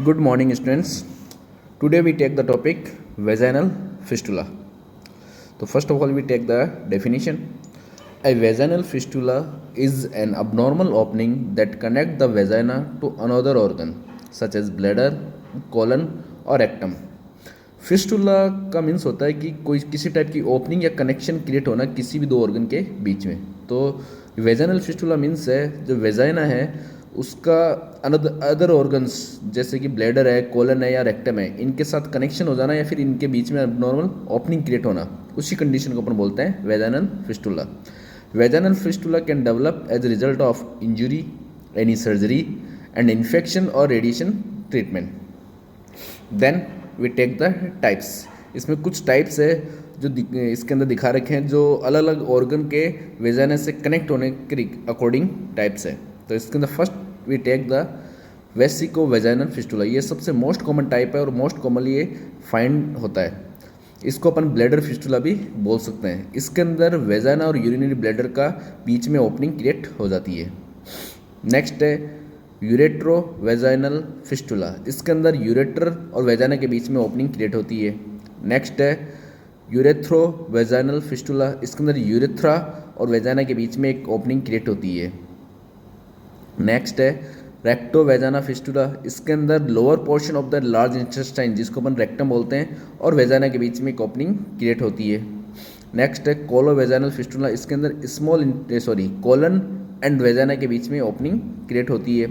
Good morning, students. Today we take the topic vaginal fistula. So first of all, we take the definition. A vaginal fistula is an abnormal opening that connects the vagina to another organ, such as bladder, colon or rectum. Fistula का means होता है कि कोई किसी type की opening या connection create होना किसी भी दो ऑर्गन के बीच में. तो वेजाइनल फिस्टुला मीन्स है जो वेजाइना है उसका अदर ऑर्गन्स जैसे कि ब्लैडर है, कोलन है या रेक्टम है, इनके साथ कनेक्शन हो जाना या फिर इनके बीच में नॉर्मल ओपनिंग क्रिएट होना, उसी कंडीशन को अपन बोलते हैं vaginal fistula. Vaginal fistula can develop as a result of injury, any surgery and infection और radiation treatment. Then we take the types. इसमें कुछ टाइप्स है जो इसके अंदर दिखा रखे हैं जो अलग अलग ऑर्गन के वेजाइना से कनेक्ट होने के अकॉर्डिंग टाइप्स है. तो इसके अंदर first we take the vesico vaginal fistula. ये सबसे मोस्ट कॉमन टाइप है और मोस्ट कॉमनली ये फाइंड होता है. इसको अपन ब्लैडर फिस्टुला भी बोल सकते हैं. इसके अंदर वेजाइना और यूरिनरी ब्लैडर का बीच में ओपनिंग क्रिएट हो जाती है. नेक्स्ट है यूरेट्रो वेजाइनल फिस्टुला. इसके अंदर यूरेटर और वेजाइना के बीच में ओपनिंग क्रिएट होती है. नेक्स्ट है यूरेथ्रो वेजाइनल फिस्टुला. इसके अंदर यूरेथ्रा और वेजाइना के बीच में एक ओपनिंग क्रिएट होती है. नेक्स्ट है रेक्टो वेजाना फिस्टुला. इसके अंदर lower portion of the large intestine जिसको अपन रेक्टम बोलते हैं और वेजाइना के बीच में एक ओपनिंग क्रिएट होती है. नेक्स्ट है कोलो वेजाइनल फिस्टुला. इसके अंदर कोलन एंड वेजाइना के बीच में ओपनिंग क्रिएट होती है.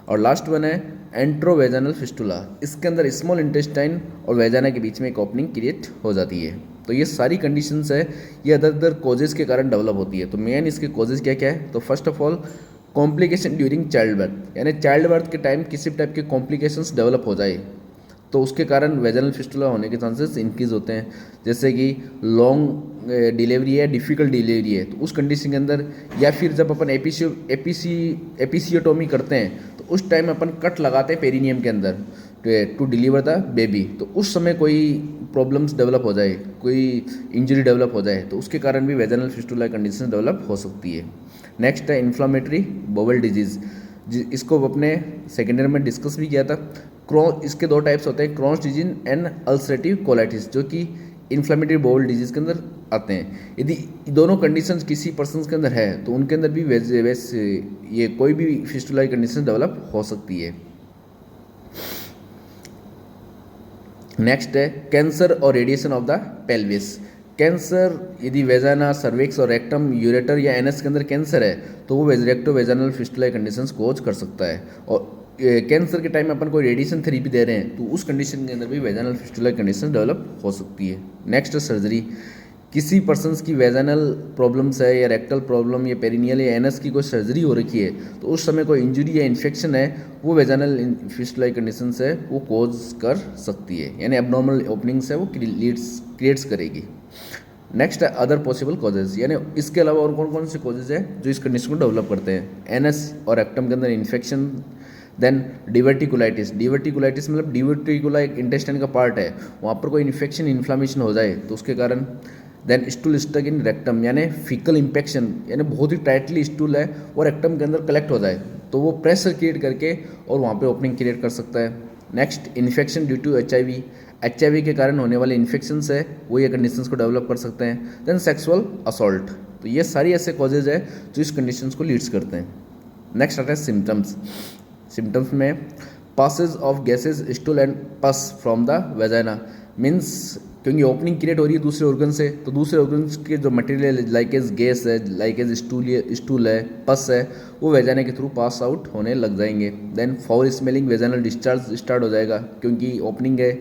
और लास्ट वन है एंट्रो वेजाइनल फिस्टुला. इसके अंदर स्मॉल इंटेस्टाइन और वेजाइना के बीच में एक ओपनिंग क्रिएट हो जाती है. तो ये सारी कंडीशंस है, ये अदर कॉजेज़ के कारण डेवलप होती है. तो मेन इसके कॉजेज़ क्या क्या है? तो first of all complication during child birth, यानी चाइल्ड बर्थ के टाइम किसी टाइप के कॉम्प्लिकेशंस डेवलप हो जाए तो उसके कारण वेजाइनल फिस्टुला होने के चांसेस इंक्रीज होते हैं. जैसे कि लॉन्ग डिलीवरी है, डिफ़िकल्ट डिलीवरी है, तो उस कंडीशन के अंदर या फिर जब अपन एपिसियोटोमी करते हैं तो उस टाइम अपन कट लगाते हैं पेरिनियम के अंदर टू डिलीवर द बेबी. तो उस समय कोई प्रॉब्लम्स डेवलप हो जाए, कोई इंजरी डेवलप हो जाए तो उसके कारण भी वेजाइनल फिस्टुला कंडीशन डेवलप हो सकती है. नेक्स्ट है इन्फ्लामेटरी बोवल डिजीज़. इसको अपने सेकेंड ईयर में डिस्कस भी किया था. इसके दो टाइप्स होते हैं, Crohn's disease and ulcerative colitis, जो कि इन्फ्लामेटरी बोवल डिजीज़ के अंदर आते हैं. यदि दोनों कंडीशंस किसी पर्सन के अंदर है तो उनके अंदर भी ये कोई भी फिस्टुला की कंडीशन डेवलप हो सकती है. नेक्स्ट है कैंसर और radiation of the pelvis. Cancer यदि वेजाइना, सर्विक्स और रेक्टम, यूरेटर या एनएस के अंदर कैंसर है तो वो रेक्टो वेजाइनल फिस्टुला कंडीशंस कोज कर सकता है. और कैंसर के टाइम में अपन कोई रेडिएशन थेरेपी दे रहे हैं तो उस कंडीशन के अंदर भी वेजाइनल फिस्टुला कंडीशन डेवलप हो सकती है. नेक्स्ट है सर्जरी. किसी पर्सन्स की वेजाइनल प्रॉब्लम्स है या रेक्टल प्रॉब्लम या पेरिनियल या एनएस की कोई सर्जरी हो रखी है तो उस समय कोई इंजरी या इन्फेक्शन है वो वेजाइनल फिस्टुला कंडीशन है वो कोज कर सकती है, यानी एबनॉर्मल ओपनिंग्स है वो क्रिएट्स करेगी. नेक्स्ट है अदर पॉसिबल कॉजेज, यानी इसके अलावा और कौन कौन से कॉजेज है जो इस कंडीशन को डेवलप करते हैं? एनएस और रेक्टम के अंदर इन्फेक्शन. देन डिवर्टिकुलाइटिस. डिवर्टिकुलाइटिस मतलब डिवर्टिकुला एक इंटेस्टाइन का पार्ट है, वहाँ पर कोई इन्फेक्शन इन्फ्लामेशन हो जाए तो उसके कारण. Then stool stuck in rectum, यानी फीकल इम्पेक्शन, यानी बहुत ही टाइटली स्टूल है और रेक्टम के अंदर कलेक्ट हो जाए तो वो प्रेशर क्रिएट करके और वहाँ पे ओपनिंग क्रिएट कर सकता है. Next infection due to H I V के कारण होने वाले इन्फेक्शंस है वो ये कंडीशंस को डेवलप कर सकते हैं. Then sexual assault. तो ये सारी ऐसे कॉजेज है जो इस कंडीशंस को लीड्स करते हैं. नेक्स्ट आता है सिम्टम्स. सिम्टम्स में passage of gases, stool and pus from the vagina. Means क्योंकि ओपनिंग क्रिएट हो रही है दूसरे ऑर्गन से तो दूसरे ऑर्गन के जो मटेरियल लाइक एज गैस है, लाइक एज स्टूल है, पस है, वो वेजाइना के थ्रू पास आउट होने लग जाएंगे. Then foul smelling vaginal discharge start हो जाएगा क्योंकि ओपनिंग है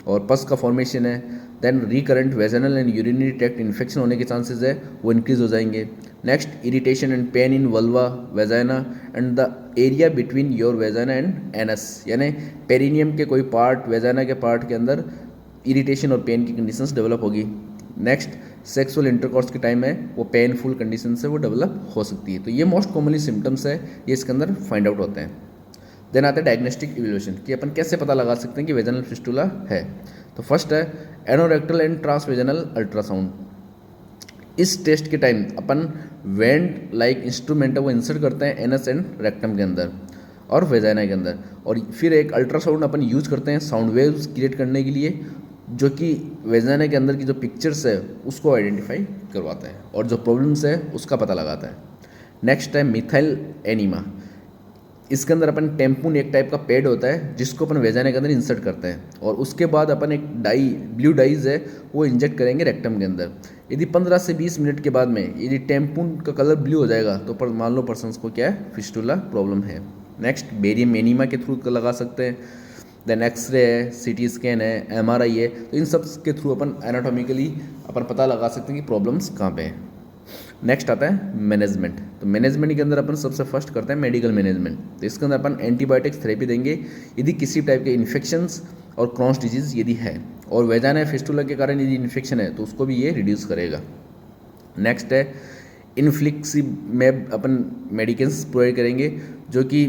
और पस का फॉर्मेशन है. Then recurrent vaginal and urinary tract infection होने के चांसेस है वो इंक्रीज हो जाएंगे. Next irritation and pain in vulva, vagina and the area between your vagina and anus, यानी पेरिनियम के कोई पार्ट, वेजाइना के पार्ट के अंदर इरिटेशन और पेन की कंडीशंस डेवलप होगी. नेक्स्ट सेक्सुअल इंटरकॉर्स के टाइम है वो पेनफुल कंडीशन से वो डेवलप हो सकती है. तो ये मोस्ट कॉमनली सिम्टम्स है, ये इसके अंदर फाइंड आउट होते हैं. देन आता है डायग्नोस्टिक इवैल्यूएशन कि अपन कैसे पता लगा सकते हैं कि वेजाइनल फिस्टुला है. तो फर्स्ट है एनोरेक्टल एंड ट्रांसवेजाइनल अल्ट्रासाउंड. इस टेस्ट के टाइम अपन वेंट लाइक इंस्ट्रूमेंट है वो इंसर्ट करते हैं एनएस एंड रेक्टम के अंदर और वेजाइना के अंदर। और फिर एक अल्ट्रासाउंड अपन यूज करते हैं साउंड वेव्स क्रिएट करने के लिए, जो कि वेजाइना के अंदर की जो पिक्चर्स है उसको आइडेंटिफाई करवाता है और जो प्रॉब्लम्स है उसका पता लगाता है। नेक्स्ट है मिथाइल एनीमा। इसके अंदर अपन टेम्पून एक टाइप का पैड होता है जिसको अपन वेजाइना के अंदर इंसर्ट करते हैं और उसके बाद अपन एक डाई, ब्लू डाइज है, वो इंजेक्ट करेंगे रेक्टम के अंदर। यदि 15 से 20 मिनट के बाद में यदि टेम्पून का कलर ब्लू हो जाएगा तो पर मान लो पर्सन्स को क्या है, फिस्टुला प्रॉब्लम है। नेक्स्ट बेरियम एनीमा के थ्रू लगा सकते हैं। देन एक्सरे है, सीटी स्कैन है, एमआरआई है, तो इन सब के थ्रू अपन एनाटॉमिकली अपन पता लगा सकते हैं कि प्रॉब्लम्स कहाँ पे हैं। नेक्स्ट आता है मैनेजमेंट। तो मैनेजमेंट के अंदर अपन सबसे फर्स्ट करते हैं मेडिकल मैनेजमेंट। तो इसके अंदर अपन एंटीबायोटिक्स थेरेपी देंगे यदि किसी टाइप के इन्फेक्शंस और क्रॉन्स डिजीज यदि है, और वेजाइना फिस्टुला के कारण यदि इन्फेक्शन है तो उसको भी ये रिड्यूस करेगा। नेक्स्ट है इन्फ्लिक्सिमेब, अपन मेडिकल्स प्रोवाइड करेंगे जो कि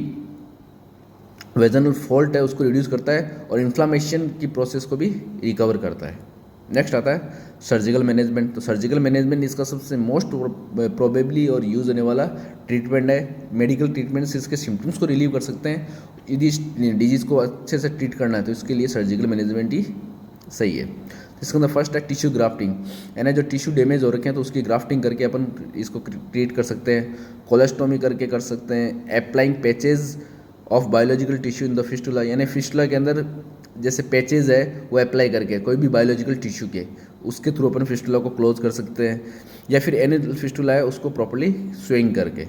वेजाइनल फॉल्ट है उसको रिड्यूस करता है और इन्फ्लामेशन की प्रोसेस को भी रिकवर करता है। नेक्स्ट आता है सर्जिकल मैनेजमेंट। तो सर्जिकल मैनेजमेंट इसका सबसे मोस्ट प्रोबेबली और यूज होने वाला ट्रीटमेंट है। मेडिकल ट्रीटमेंट से इसके सिम्टम्स को रिलीव कर सकते हैं। यदि इस डिजीज़ को अच्छे से ट्रीट करना है तो इसके लिए सर्जिकल मैनेजमेंट ही सही है। इसके अंदर फर्स्ट है टिश्यू ग्राफ्टिंग, यानी जो टिश्यू डैमेज हो रखे हैं तो उसकी ग्राफ्टिंग करके अपन इसको क्रिएट कर सकते हैं। कोलेस्टोमी करके कर सकते हैं। Applying patches of biological tissue in the fistula, यानी फिस्टुला के अंदर जैसे पैचेज है वो अप्लाई करके कोई भी बायोलॉजिकल टिश्यू के, उसके थ्रू अपन फिस्टुला को क्लोज कर सकते हैं। या फिर एनी फिस्टुला है उसको प्रॉपर्ली स्विंग करके।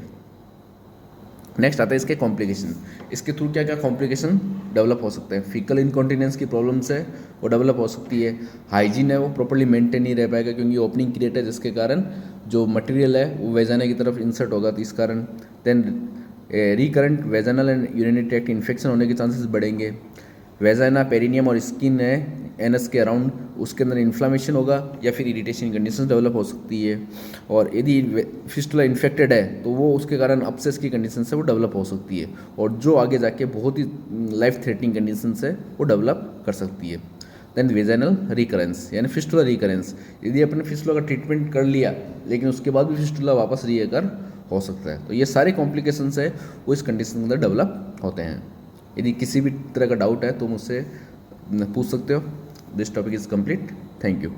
नेक्स्ट आता है इसके कॉम्प्लिकेशन। इसके थ्रू क्या क्या कॉम्प्लिकेशन डेवलप हो सकते हैं। फीकल इनकॉन्टिनेंस की प्रॉब्लम्स है वो डेवलप हो सकती है। हाइजीन है वो प्रॉपर्ली मेंटेन नहीं रह पाएगा क्योंकि ओपनिंग क्रिएट है जिसके कारण जो मटेरियल है वो वेजाइना की तरफ इंसर्ट होगा, तो इस कारण then recurrent vaginal and urinary tract infection होने के चांसेस बढ़ेंगे। वेजाइना, पेरिनियम और स्किन है एनस के अराउंड, उसके अंदर इन्फ्लामेशन होगा या फिर इरिटेशन कंडीशन डेवलप हो सकती है। और यदि फिस्टुला इन्फेक्टेड है तो वो उसके कारण अपसेस की कंडीशन से वो डेवलप हो सकती है और जो आगे जाके बहुत ही लाइफ थ्रेटनिंग कंडीशन से वो डेवलप कर सकती है। देन वेजाइनल रिकरेंस, यानी फिस्टुला रिकरेंस। यदि अपने फिस्टुला का ट्रीटमेंट कर लिया लेकिन उसके बाद भी फिस्टुला वापस रीअकर हो सकता है, तो ये सारे कॉम्प्लिकेशंस है वो इस कंडीशन के अंदर डेवलप होते हैं। यदि किसी भी तरह का डाउट है तो मुझसे पूछ सकते हो। This topic is complete. Thank you.